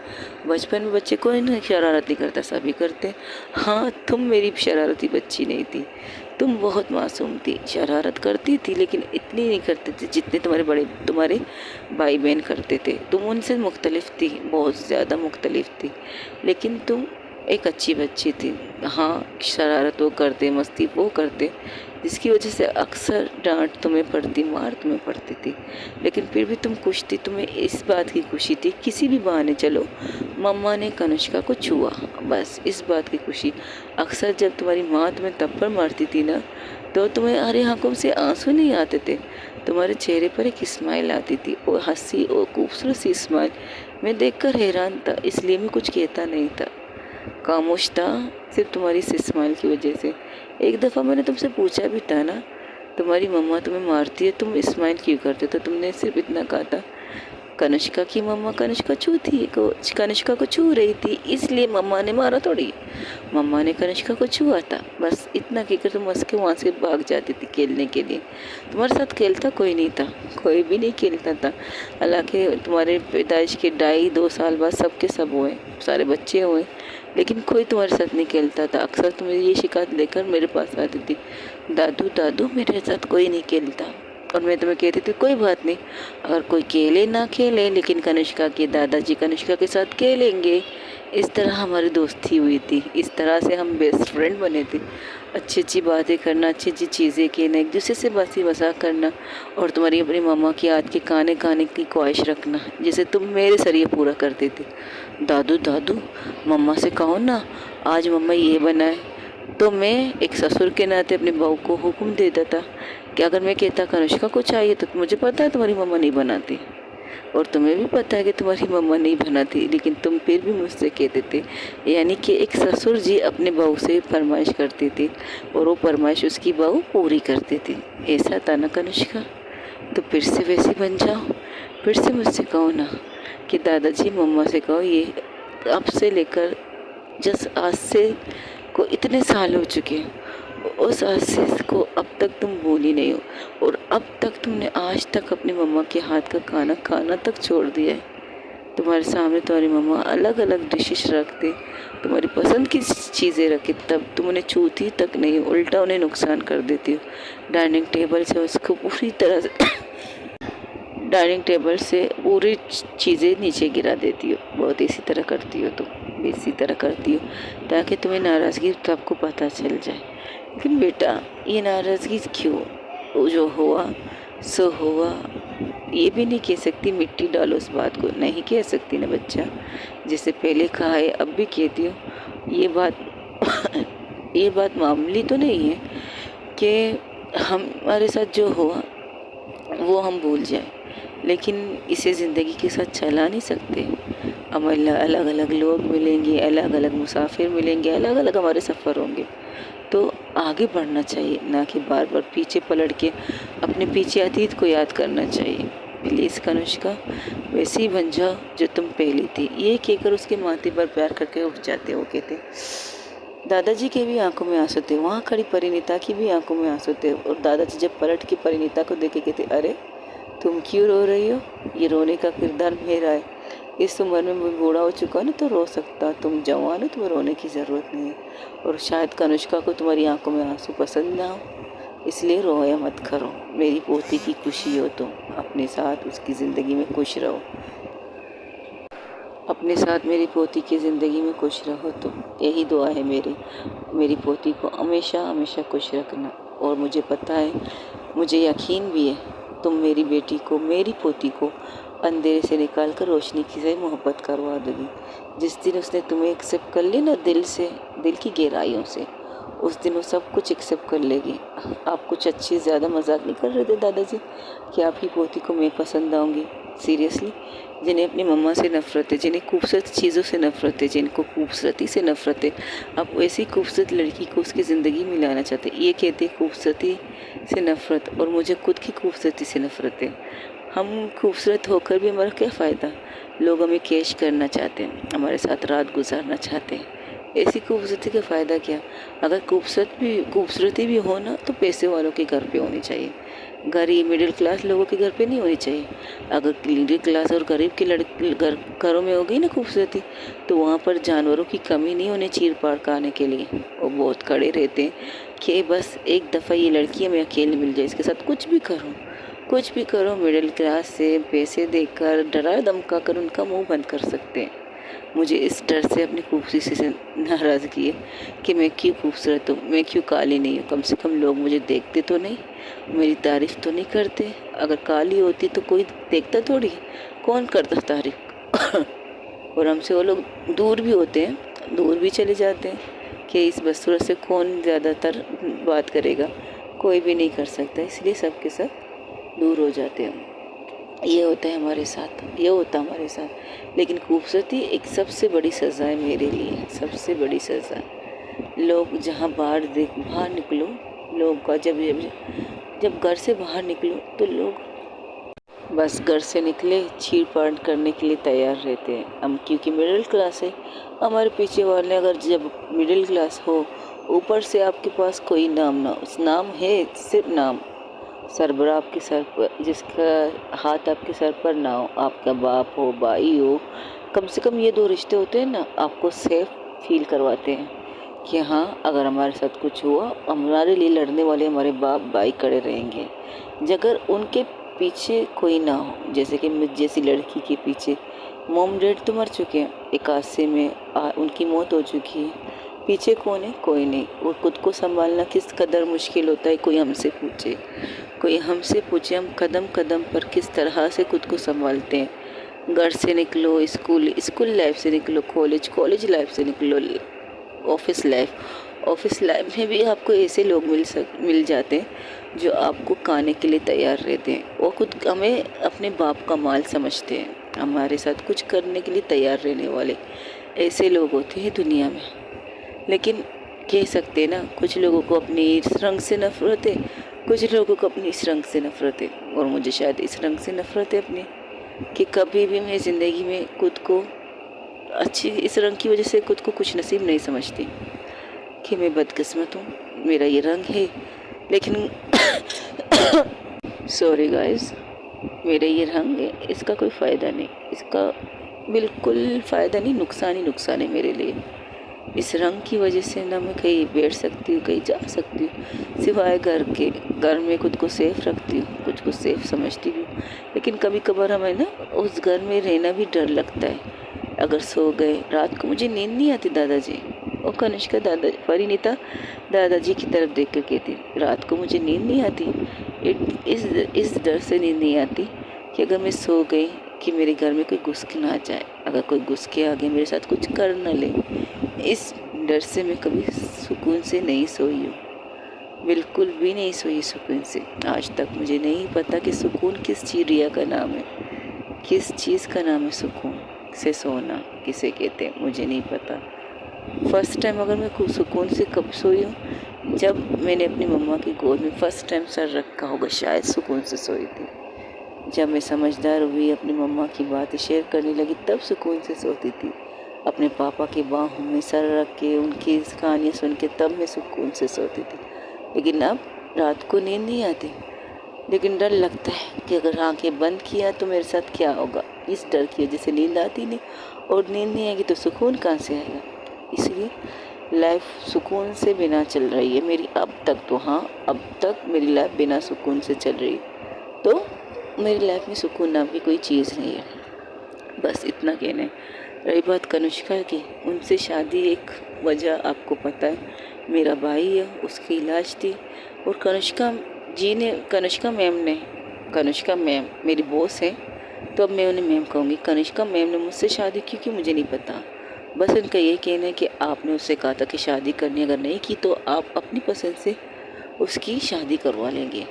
बचपन में बच्चे कोई नहीं शरारत नहीं करता, सभी करते। हाँ, तुम मेरी शरारती बच्ची नहीं थी, तुम बहुत मासूम थी, शरारत करती थी लेकिन इतनी नहीं करते थे जितने तुम्हारे भाई बहन करते थे। तुम उनसे मुख्तलिफ थी, बहुत ज़्यादा मुख्तलिफ थी, लेकिन तुम एक अच्छी बच्ची थी। हाँ, शरारत वो करते, मस्ती वो करते, जिसकी वजह से अक्सर डांट तुम्हें पड़ती, मार तुम्हें पड़ती थी, लेकिन फिर भी तुम खुश थी। तुम्हें इस बात की खुशी थी किसी भी बहाने चलो मम्मा ने कनिष्का को छुआ, बस इस बात की खुशी। अक्सर जब तुम्हारी माँ तुम्हें थप्पड़ मारती थी ना, तो तुम्हें हरे आंखों से आंसू नहीं आते थे, तुम्हारे चेहरे पर एक स्माइल आती थी, वो हंसी और खूबसूरत सी स्माइल। मैं देखकर हैरान था, इसलिए मैं कुछ कहता नहीं था, खामोश था, सिर्फ तुम्हारी स्माइल की वजह से। एक दफ़ा मैंने तुमसे पूछा भी था ना, तुम्हारी मम्मा तुम्हें मारती है, तुम स्माइल क्यों करते? तो तुमने सिर्फ इतना कहा था, कनिष्का की मम्मा कनिष्का को छू रही थी, इसलिए मम्मा ने मारा थोड़ी, मम्मा ने कनिष्का को छुआ था, बस इतना कहकर तुम हंस के वहाँ से भाग जाती थी खेलने के लिए। तुम्हारे साथ खेलता कोई नहीं था, कोई भी नहीं खेलता था। हालांकि तुम्हारे पैदाइश के 2.5 साल बाद सबके सब हुए, सारे बच्चे हुए, लेकिन कोई तुम्हारे साथ नहीं खेलता था। अक्सर तुम्हें ये शिकायत लेकर मेरे पास आती थी, दादू मेरे साथ कोई नहीं खेलता, और मैं तुम्हें कहती थी कोई बात नहीं, अगर कोई खेले ना खेले, लेकिन कनिष्का के दादाजी कनिष्का के साथ खेलेंगे। इस तरह हमारी दोस्ती हुई थी, इस तरह से हम बेस्ट फ्रेंड बने थे। अच्छी अच्छी बातें करना, अच्छी अच्छी चीज़ें कहना, एक दूसरे से बासी मजाक करना, और तुम्हारी अपनी मम्मा की हाथ के खाने खाने की ख्वाहिश रखना, जिसे तुम मेरे सरिए पूरा करते थे। दादू मम्मा से कहो ना आज मम्मा ये बनाए, तो मैं एक ससुर के नाते अपने बहू को हुक्म दे देता कि अगर मैं कहता कनिष्का को चाहिए, तो मुझे पता है तुम्हारी मम्मा नहीं बनाती, और तुम्हें भी पता है कि तुम्हारी मम्मा नहीं बनाती, लेकिन तुम फिर भी मुझसे कहते थे। यानी कि एक ससुर जी अपने बहू से फरमाइश करते थे और वो फरमाइश उसकी बहू पूरी करती थी। ऐसा था ना कनिष्का? तो फिर से वैसी बन जाओ, फिर से मुझसे कहो ना कि दादाजी मम्मा से कहो, ये अब से लेकर आज से को इतने साल हो चुके हैं, उस हादसे को अब तक तुम भूली नहीं हो, और अब तक तुमने आज तक अपनी मम्मा के हाथ का खाना खाना तक छोड़ दिया है। तुम्हारे सामने तुम्हारी मम्मा अलग अलग डिशेस रखते, तुम्हारी पसंद की चीज़ें रखे, तब तुम उन्हें छूती तक नहीं, उल्टा उन्हें नुकसान कर देती हो। डाइनिंग टेबल से उसको पूरी तरह से डाइनिंग टेबल से पूरी चीज़ें नीचे गिरा देती हो। बहुत इसी तरह करती हो तुम, इसी तरह करती हो ताकि तुम्हें नाराज़गी सबको पता चल जाए। लेकिन बेटा, ये नाराज़गी क्यों? जो हुआ सो हुआ, ये भी नहीं कह सकती मिट्टी डालो उस बात को, नहीं कह सकती ना बच्चा। जैसे पहले कहा है, अब भी कहती हूँ, ये बात मामूली तो नहीं है कि हमारे साथ जो हुआ वो हम भूल जाए, लेकिन इसे ज़िंदगी के साथ चला नहीं सकते। हम अलग अलग लोग मिलेंगे, अलग अलग मुसाफिर मिलेंगे, अलग अलग हमारे सफ़र होंगे। तो आगे बढ़ना चाहिए, ना कि बार बार पीछे पलट के अपने पीछे अतीत को याद करना चाहिए। प्लीज़ कनिष्का, वैसे ही बन जाओ जो तुम पहली थी। ये कहकर उसके माथे पर प्यार करके उठ जाते। वो कहते, दादाजी के भी आंखों में आंसू थे, वहाँ खड़ी परिणीता की भी आंखों में आंसू थे। और दादाजी जब पलट के परिणीता को देखे कहते, अरे तुम क्यों रो रही हो? ये रोने का किरदार मेरा है। इस उम्र में मैं बूढ़ा हो चुका ना तो रो सकता, तुम जवान हो, तुम्हें रोने की ज़रूरत नहीं है। और शायद कनिष्का को तुम्हारी आंखों में आंसू पसंद ना हो, इसलिए रोया मत करो। मेरी पोती की खुशी हो तुम, अपने साथ उसकी ज़िंदगी में खुश रहो। अपने साथ मेरी पोती की ज़िंदगी में खुश रहो तुम, यही दुआ है मेरी पोती को हमेशा हमेशा खुश रखना। और मुझे पता है, मुझे यकीन भी है, तुम मेरी बेटी को, मेरी पोती को अंधेरे से निकाल कर रोशनी की से मोहब्बत करवा दोगी। जिस दिन उसने तुम्हें एक्सेप्ट कर ली ना, दिल से, दिल की गहराइयों से, उस दिन वो सब कुछ एक्सेप्ट कर लेगी। आप कुछ अच्छी ज़्यादा मजाक नहीं कर रहे थे दादाजी कि आपकी पोती को मैं पसंद आऊँगी? सीरियसली, जिन्हें अपनी मम्मा से नफरत है, जिन्हें खूबसूरत चीज़ों से नफरत है, जिनको खूबसूरती से नफरत है, आप वैसी खूबसूरत लड़की को उसकी ज़िंदगी में लाना चाहते। ये कहते खूबसूरती से नफरत, और मुझे खुद की खूबसूरती से नफरत है। हम खूबसूरत होकर भी हमारा क्या फ़ायदा? लोग हमें कैश करना चाहते हैं, हमारे साथ रात गुजारना चाहते हैं। ऐसी खूबसूरती का फ़ायदा क्या? अगर खूबसूरती भी हो ना, तो पैसे वालों के घर पे होनी चाहिए, गरीब मिडिल क्लास लोगों के घर पे नहीं होनी चाहिए। अगर मिडिल क्लास और गरीब के घरों में हो गई ना खूबसूरती, तो वहाँ पर जानवरों की कमी नहीं होनी चीर फाड़ खाने के लिए। वो बहुत खड़े रहते हैं कि बस एक दफ़ा ये लड़की हमें अकेले मिल जाए, इसके साथ कुछ भी करो। मिडिल क्लास से पैसे देकर, डरा धमका कर उनका मुंह बंद कर सकते हैं। मुझे इस डर से अपनी खूबसूरती से नाराज़गी है कि मैं क्यों खूबसूरत हूँ, मैं क्यों काली नहीं हूँ। कम से कम लोग मुझे देखते तो नहीं, मेरी तारीफ़ तो नहीं करते। अगर काली होती तो कोई देखता थोड़ी, कौन करता तारीफ़? और हमसे वो लोग दूर भी होते हैं, दूर भी चले जाते हैं कि इस बदसूरत से कौन ज़्यादातर बात करेगा, कोई भी नहीं कर सकता, इसलिए सबके सब दूर हो जाते हैं। ये होता है हमारे साथ। लेकिन खूबसूरती एक सबसे बड़ी सज़ा है मेरे लिए, सबसे बड़ी सज़ा। लोग जहाँ बाहर निकलो, लोग का जब घर से बाहर निकलो तो लोग बस घर से निकले चीर फाड़ करने के लिए तैयार रहते हैं। हम क्योंकि मिडिल क्लास है, हमारे पीछे वाले अगर जब मिडिल क्लास हो, ऊपर से आपके पास कोई नाम ना, उस नाम है सिर्फ नाम, सरबराह आपके सर पर, जिसका हाथ आपके सर पर ना हो, आपका बाप हो, भाई हो, कम से कम ये दो रिश्ते होते हैं ना, आपको सेफ फील करवाते हैं कि हाँ, अगर हमारे साथ कुछ हुआ, हमारे लिए लड़ने वाले हमारे बाप भाई खड़े रहेंगे। अगर उनके पीछे कोई ना हो, जैसे कि मुझ जैसी लड़की के पीछे मॉम डैड तो मर चुके हैं, एक हादसे में उनकी मौत हो चुकी है, पीछे कौन है? कोई नहीं। और खुद को संभालना किस कदर मुश्किल होता है, कोई हमसे पूछे हम कदम कदम पर किस तरह से खुद को संभालते हैं। घर से निकलो, स्कूल लाइफ से निकलो, कॉलेज लाइफ से निकलो, ऑफिस लाइफ में भी आपको ऐसे लोग मिल जाते हैं जो आपको खाने के लिए तैयार रहते हैं। वो खुद हमें अपने बाप का माल समझते हैं, हमारे साथ कुछ करने के लिए तैयार रहने वाले ऐसे लोग होते हैं दुनिया में। लेकिन कह सकते हैं ना, कुछ लोगों को अपनी इस रंग से नफरत है, कुछ लोगों को अपनी इस रंग से नफरत है, और मुझे शायद इस रंग से नफरत है अपनी, कि कभी भी मैं ज़िंदगी में खुद को अच्छी, इस रंग की वजह से खुद को कुछ नसीब नहीं समझती कि मैं बदकिस्मत हूँ, मेरा ये रंग है। लेकिन सॉरी गाइस, मेरा ये रंग है, इसका कोई फ़ायदा नहीं, इसका बिल्कुल फ़ायदा नहीं, नुकसान ही नुकसान है मेरे लिए। इस रंग की वजह से ना मैं कहीं बैठ सकती हूँ, कहीं जा सकती हूँ, सिवाय घर में खुद को सेफ रखती हूँ, खुद को सेफ समझती हूँ। लेकिन कभी कभार हमें ना उस घर में रहना भी डर लगता है। अगर सो गए रात को, मुझे नींद नहीं आती दादाजी, और कनिष्का परिणीता दादाजी की तरफ देख कर कहती, रात को मुझे नींद नहीं आती, इस डर से नींद नहीं आती कि अगर मैं सो गई कि मेरे घर में कोई घुस के ना जाए, अगर कोई घुस के आ गया मेरे साथ कुछ कर न ले, इस डर से मैं कभी सुकून से नहीं सोई हूँ, बिल्कुल भी नहीं सोई सुकून से। आज तक मुझे नहीं पता कि सुकून किस चिड़िया का नाम है, किस चीज़ का नाम है सुकून। से सोना किसे कहते हैं मुझे नहीं पता। फ़र्स्ट टाइम अगर मैं सुकून से कब सोई हूँ, जब मैंने अपनी मम्मा की गोद में फ़र्स्ट टाइम सर रखा होगा, शायद सुकून से सोई थी। जब मैं समझदार हुई, अपनी मम्मा की बातें शेयर करने लगी, तब सुकून से सोती थी। अपने पापा की बाहों में सर रख के उनकी कहानियाँ सुन के तब मैं सुकून से सोती थी। लेकिन अब रात को नींद नहीं आती, लेकिन डर लगता है कि अगर आंखें बंद किया तो मेरे साथ क्या होगा। इस डर की वजह से नींद आती नहीं, और नींद नहीं आएगी तो सुकून कहाँ से आएगा। इसलिए लाइफ सुकून से बिना चल रही है मेरी अब तक। तो हाँ, अब तक मेरी लाइफ बिना सुकून से चल रही है। तो मेरी लाइफ में सुकून नाम की कोई चीज़ नहीं है। बस इतना कहना है। रही बात कनिष्का की, उनसे शादी एक वजह आपको पता है, मेरा भाई है, उसकी इलाज थी। और कनिष्का मैम मेरी बॉस है, तो अब मैं उन्हें मैम कहूँगी। कनिष्का मैम ने मुझसे शादी की क्योंकि मुझे नहीं पता। बस उनका ये कहना है कि आपने उससे कहा था कि शादी करनी, अगर नहीं की तो आप अपनी पसंद से उसकी शादी करवा लेंगे।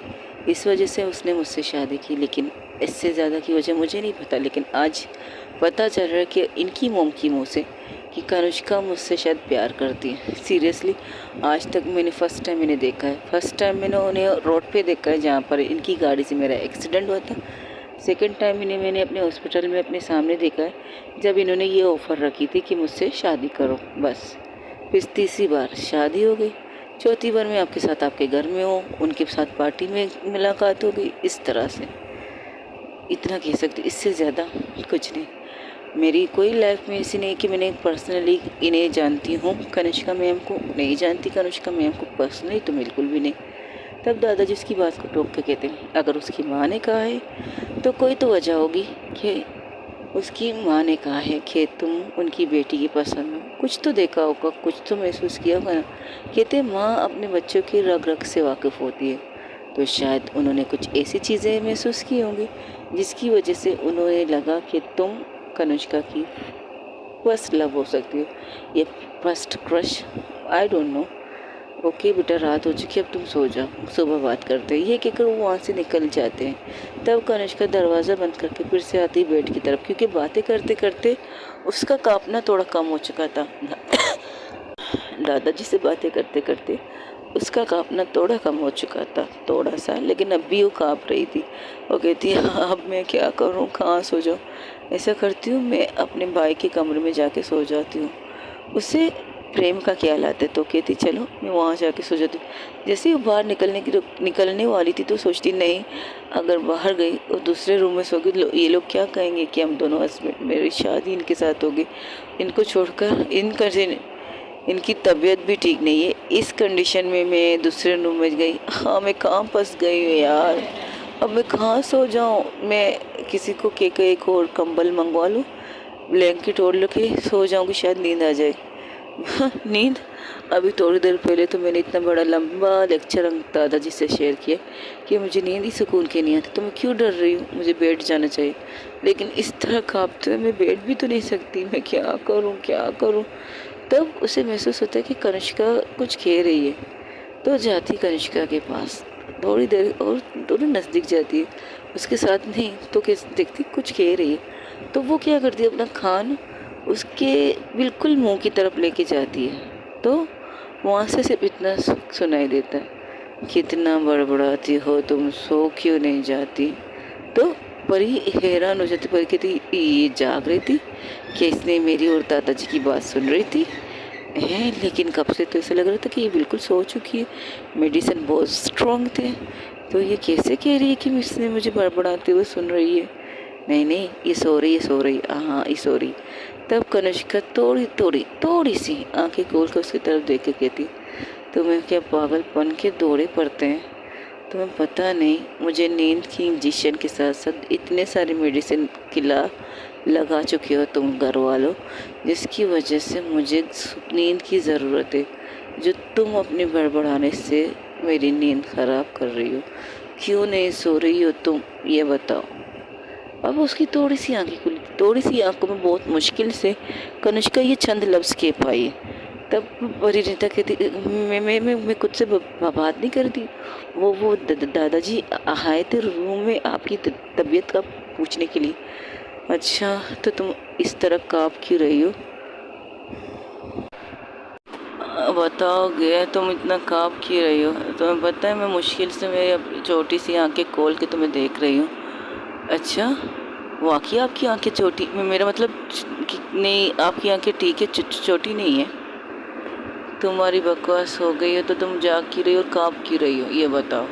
इस वजह से उसने मुझसे शादी की, लेकिन इससे ज़्यादा की वजह मुझे नहीं पता। लेकिन आज पता चल रहा है कि इनकी मोम की मुँह से कि कनिष्का मुझसे शायद प्यार करती है। सीरियसली आज तक मैंने फ़र्स्ट टाइम इन्हें देखा है। फ़र्स्ट टाइम मैंने उन्हें रोड पे देखा है, जहाँ पर इनकी गाड़ी से मेरा एक्सीडेंट हुआ था। सेकंड टाइम इन्हें मैंने अपने हॉस्पिटल में अपने सामने देखा है, जब इन्होंने ये ऑफ़र रखी थी कि मुझसे शादी करो। बस फिर तीसरी बार शादी हो गई, चौथी बार मैं आपके साथ आपके घर में हूँ, उनके साथ पार्टी में मुलाकात हो गई। इस तरह से इतना कह सकती, इससे ज़्यादा कुछ नहीं। मेरी कोई लाइफ में ऐसी नहीं कि मैंने पर्सनली इन्हें जानती हूँ। कनिष्का मैम को नहीं जानती, कनिष्का मैम को पर्सनली तो बिल्कुल भी नहीं। तब दादाजी उसकी बात को टोक के कहते हैं, अगर उसकी माँ ने कहा है तो कोई तो वजह होगी कि उसकी माँ ने कहा है कि तुम उनकी बेटी की पसंद हो। कुछ तो देखा होगा, कुछ तो महसूस किया होगा ना। कहते माँ अपने बच्चों की रग रग से वाकिफ़ होती है, तो शायद उन्होंने कुछ ऐसी चीज़ें महसूस की होंगी जिसकी वजह से उन्होंने लगा कि तुम कनिष्का की फर्स्ट लव हो सकती हो, ये first crush, I don't know. Okay बेटा, रात हो चुकी है, अब तुम सो जाओ, सुबह बात करते हैं। ये कहकर वो वहाँ से निकल जाते हैं। तब कनिष्का दरवाज़ा बंद करके फिर से आती बेड की तरफ, क्योंकि बातें करते करते उसका काँपना थोड़ा कम हो चुका था। दादाजी से बातें करते करते उसका काँपना थोड़ा कम हो चुका था, थोड़ा सा, लेकिन अब भी वो काँप रही थी। वो कहती है, हाँ अब मैं क्या करूँ, कहाँ सो जाऊँ। ऐसा करती हूँ, मैं अपने भाई के कमरे में जाके सो जाती हूँ। उसे प्रेम का ख्याल आता है, तो कहती चलो मैं वहाँ जाके सो जाती हूँ। जैसे ही वो बाहर निकलने वाली थी तो सोचती, नहीं अगर बाहर गई और दूसरे रूम में सोगी, ये लोग क्या कहेंगे कि हम दोनों हस्बैंड, मेरी शादी इनके साथ होगी। इनको छोड़कर इनकी तबीयत भी ठीक नहीं है। इस कंडीशन में मैं दूसरे रूम में गई। हाँ, मैं कहाँ फंस गई हूँ यार, अब मैं कहाँ सो जाऊँ। मैं किसी को के एक और कंबल मंगवा लूँ, ब्लैंकेट ओढ़ के सो जाऊँगी, शायद नींद आ जाए। नींद, अभी थोड़ी देर पहले तो मैंने इतना बड़ा लंबा लेक्चर दादाजी से शेयर किया कि मुझे नींद ही सुकून के नहीं आती, तो मैं क्यों डर रही हूँ, मुझे बैठ जाना चाहिए। लेकिन इस तरह काँपते मैं बैठ भी तो नहीं सकती, मैं क्या करूँ। तब उसे महसूस होता है कि कनिष्का कुछ कह रही है, तो जाती कनिष्का के पास, थोड़ी देर और थोड़ी नज़दीक जाती है, उसके साथ नहीं तो कैसे देखती कुछ कह रही है। तो वो क्या करती है, अपना कान उसके बिल्कुल मुंह की तरफ लेके जाती है, तो वहाँ से सिर्फ इतना सुनाई देता है, कितना बड़बड़ाती हो तुम, सो क्यों नहीं जाती। तो परी हैरान हो जाती, परी कहती ये जाग रही थी कि इसने मेरी और दादाजी की बात सुन रही थी है, लेकिन कब से तो ऐसा लग रहा था कि ये बिल्कुल सो चुकी है, मेडिसिन बहुत स्ट्रॉन्ग थे, तो ये कैसे कह रही है कि इसने मुझे बड़बड़ाते हुए सुन रही है। नहीं, ये सो रही, हाँ ये सो रही। तब कनिष्का थोड़ी सी आंखें खोल कर उसकी तरफ देख के कहती, तुम्हें क्या पागलपन के दौरे पड़ते हैं, तुम्हें पता नहीं मुझे नींद की इंजेक्शन के साथ साथ इतने सारे मेडिसिन लगा चुके हो तुम घर वालों, जिसकी वजह से मुझे नींद की ज़रूरत है, जो तुम अपने बड़बड़ाने से मेरी नींद ख़राब कर रही हो। क्यों नहीं सो रही हो तुम, ये बताओ। अब उसकी थोड़ी सी आंखें खुली, थोड़ी सी आंखों में बहुत मुश्किल से कनिष्का ये चंद लफ्ज़ कह पाई। तब परिणीता कहती, मैं खुद से बात नहीं करती। वो दादाजी आए थे रूम में आपकी तबीयत का पूछने के लिए। अच्छा, तो तुम इस तरह काँप क्यों रही हो? बताओगे? तुम इतना काँप क्यों रही हो? तुम्हें पता है मैं मुश्किल से मेरी छोटी सी आंखें खोल के तुम्हें देख रही हूँ। अच्छा, वाकई आपकी आंखें छोटी, मेरा मतलब नहीं, आपकी आंखें ठीक है, छोटी नहीं है। तुम्हारी बकवास हो गई है, तो तुम जाग क्यों रही हो और काँप क्यों रही हो, ये बताओ।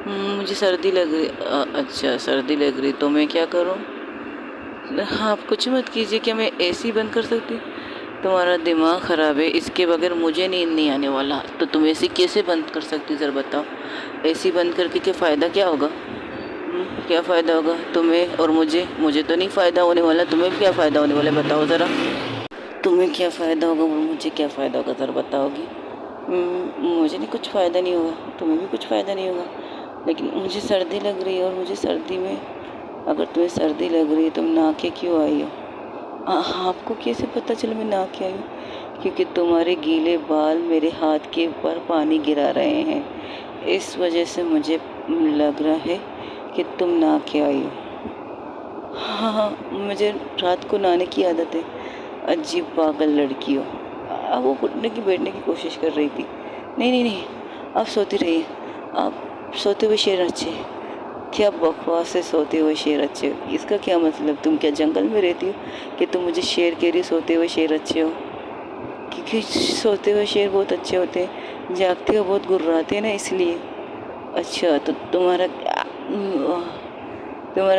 मुझे सर्दी लग रही। अच्छा, सर्दी लग रही तो मैं क्या करूँ? हाँ, आप कुछ मत कीजिए, क्या मैं एसी बंद कर सकती? तुम्हारा दिमाग ख़राब है, इसके बगैर मुझे नींद नहीं आने वाला। तो तुम एसी कैसे बंद कर सकती, ज़रा बताओ। एसी बंद करके क्या फ़ायदा क्या होगा? क्या फ़ायदा होगा तुम्हें और मुझे तो नहीं फ़ायदा होने वाला, तुम्हें क्या फ़ायदा होने वाला है बताओ ज़रा। तुम्हें क्या फ़ायदा होगा और मुझे क्या फ़ायदा होगा, ज़रा बताओगी? मुझे नहीं, कुछ फ़ायदा नहीं होगा, तुम्हें भी कुछ फ़ायदा नहीं होगा। लेकिन मुझे सर्दी लग रही है और मुझे सर्दी में, अगर तुम्हें सर्दी लग रही है तुम नहा के क्यों आई हो? आपको कैसे पता चला मैं नहा के आई हूँ? क्योंकि तुम्हारे गीले बाल मेरे हाथ के ऊपर पानी गिरा रहे हैं, इस वजह से मुझे लग रहा है कि तुम नहा के आई हो। हाँ हाँ, मुझे रात को नहाने की आदत है। अजीब पागल लड़की हो। वो उठने की बैठने की कोशिश कर रही थी। नहीं नहीं नहीं, आप सोती रहिए। आप सोते हुए शेर अच्छे। क्या बकवास है, सोते हुए शेर अच्छे, इसका क्या मतलब? तुम क्या जंगल में रहती हो कि तुम मुझे शेर कह रही हो, सोते हुए शेर अच्छे हो? क्योंकि सोते हुए शेर बहुत अच्छे होते हैं, जागते हुए बहुत गुर्राते हैं ना, इसलिए। अच्छा, तो तुम्हारा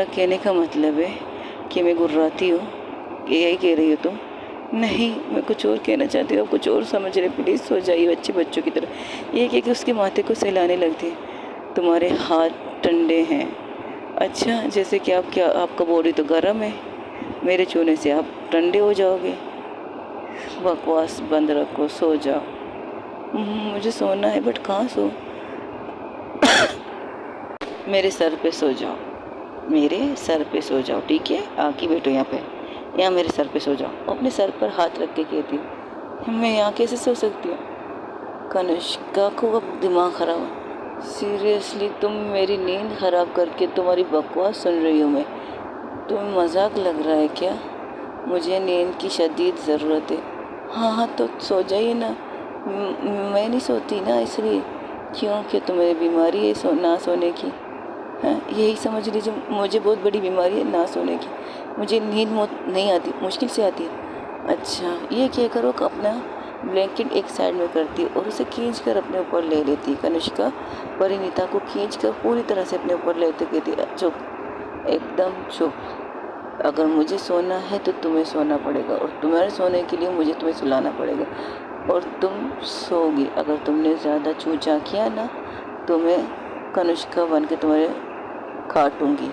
कहने का मतलब है कि मैं गुर्राती हूँ, यही कह रही हो तुम? नहीं, मैं कुछ और कहना चाहती हूँ, आप कुछ और समझ रहे। प्लीज़ सो जाइए अच्छे बच्चों की तरह। ये कह के उसके माथे को सहलाने लगती है। तुम्हारे हाथ ठंडे हैं। अच्छा, जैसे कि आपका बॉडी तो गर्म है, मेरे छूने से आप ठंडे हो जाओगे। बकवास बंद रखो, सो जाओ। मुझे सोना है, बट कहाँ सो? मेरे सर पे सो जाओ, मेरे सर पे सो जाओ, ठीक है? आके बैठो यहाँ पे, यहाँ मेरे सर पे सो जाओ। अपने सर पर हाथ रख के कहती हूँ, मैं यहाँ कैसे सो सकती हूँ? कनिष्का को अब दिमाग ख़राब है। सीरियसली तुम मेरी नींद ख़राब करके तुम्हारी बकवास सुन रही हूँ मैं? तुम्हें मजाक लग रहा है क्या? मुझे नींद की शदीद ज़रूरत है। हाँ हाँ, तो सो जाइए ना। मैं नहीं सोती ना, इसलिए। क्योंकि तुम्हें बीमारी है ना सोने की? हाँ, यही समझ लीजिए, मुझे बहुत बड़ी बीमारी है ना सोने की। मुझे नींद नहीं आती, मुश्किल से आती है। अच्छा, ये क्या करो कि अपना ब्लैंकेट एक साइड में करती और उसे खींच कर अपने ऊपर ले लेती। कनिष्का परिणीता को खींच कर पूरी तरह से अपने ऊपर लेते कहती, चुप, एकदम चुप। अगर मुझे सोना है तो तुम्हें सोना पड़ेगा, और तुम्हारे सोने के लिए मुझे तुम्हें सुलाना पड़ेगा, और तुम सोगी। अगर तुमने ज़्यादा चूचा किया ना तो मैं कनिष्का बन के तुम्हारे काटूंगी।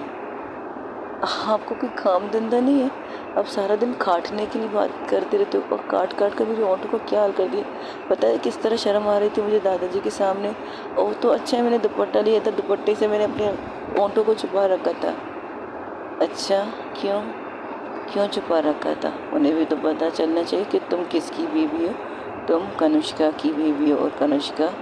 आपको कोई काम धंधा नहीं है? अब सारा दिन काटने के लिए बात करते रहते हो, और काट काट कर मेरे होंठों को क्या हाल कर दिया। पता है किस तरह शर्म आ रही थी मुझे दादाजी के सामने? और तो अच्छा है मैंने दुपट्टा लिया था, दुपट्टे से मैंने अपने होंठों को छुपा रखा था। अच्छा, क्यों क्यों छुपा रखा था? उन्हें भी तो पता चलना चाहिए कि तुम किसकी बीवी हो। तुम कनिष्का की बीवी हो, और कनिष्का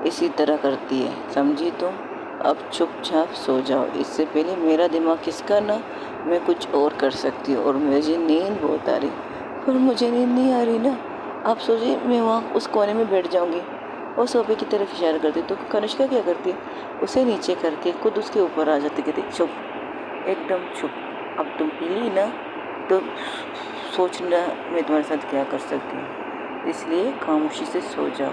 इसी तरह करती है, समझी तुम? अब चुपचाप सो जाओ, इससे पहले मेरा दिमाग किसका ना मैं कुछ और कर सकती हूँ, और मुझे नींद बहुत आ रही। पर मुझे नींद नहीं आ रही ना। आप सोचिए, मैं वहाँ उस कोने में बैठ जाऊँगी और सोफे की तरफ इशारा करती, तो कनिष्का क्या करती है? उसे नीचे करके खुद उसके ऊपर आ जाती, कहती चुप, एकदम चुप। अब तुम पीली ना, तो सोचना मैं तुम्हारे साथ क्या कर सकती हूँ, इसलिए खामोशी से सो जाओ।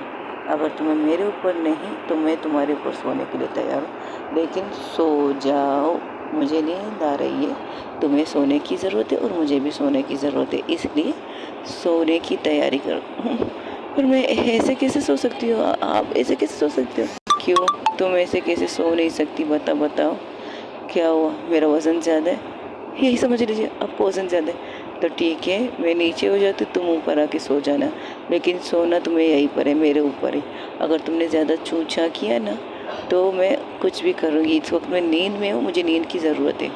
अगर तुम्हें मेरे ऊपर नहीं तो मैं तुम्हारे ऊपर सोने के लिए तैयार हूँ, लेकिन सो जाओ, मुझे नींद आ रही है। तुम्हें सोने की ज़रूरत है और मुझे भी सोने की ज़रूरत है, इसलिए सोने की तैयारी करो। पर मैं ऐसे कैसे सो सकती हूँ? आप ऐसे कैसे सो सकते हो? क्यों, तुम ऐसे कैसे सो नहीं सकती? बताओ क्या हुआ? मेरा वज़न ज़्यादा है, यही समझ लीजिए, आपको वज़न ज़्यादा है। तो ठीक है, मैं नीचे हो जाती, तुम ऊपर आके सो जाना, लेकिन सोना तुम्हें यहीं पर है, मेरे ऊपर है। अगर तुमने ज़्यादा चूछा किया ना तो मैं कुछ भी करूँगी। इस वक्त मैं नींद में हूँ, मुझे नींद की ज़रूरत है।